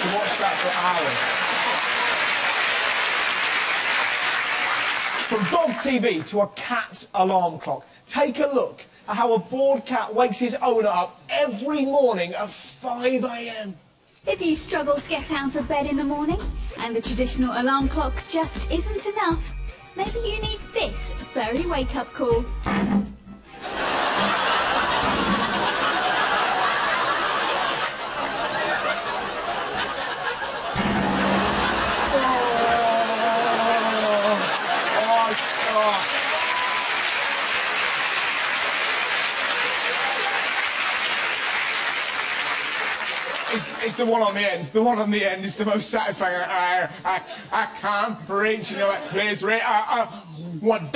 to watch that for hours. From dog TV to a cat's alarm clock, take a look at how a bored cat wakes his owner up every morning at 5 a.m. If you struggle to get out of bed in the morning and the traditional alarm clock just isn't enough, maybe you need this furry wake-up call. It's the one on the end. The one on the end is the most satisfying. I can't reach, you know, please reach. What?